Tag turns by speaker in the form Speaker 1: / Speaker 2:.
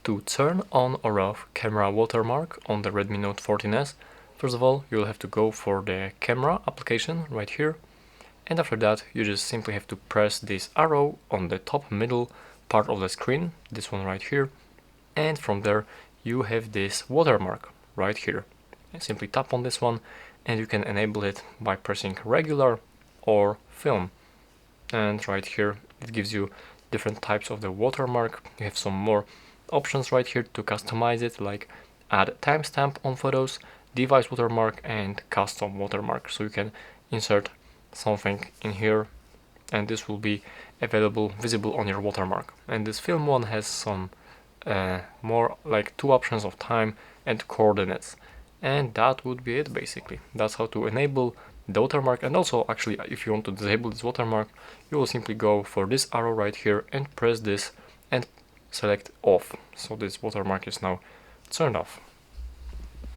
Speaker 1: To turn on or off camera watermark on the Redmi Note 14s, first of all, you'll have to go for the camera application right here, and after that you just simply have to press this arrow on the top middle part of the screen, this one right here, and from there you have this watermark right here. And simply tap on this one and you can enable it by pressing regular or film. And right here it gives you different types of the watermark. You have some more options right here to customize it, like add timestamp on photos, device watermark, and custom watermark. So you can insert something in here and this will be visible on your watermark. And this film one has some more like 2 options of time and coordinates, and that would be it basically. That's how to enable the watermark. And also, actually, if you want to disable this watermark, you will simply go for this arrow right here and press this and select off. So this watermark is now turned off.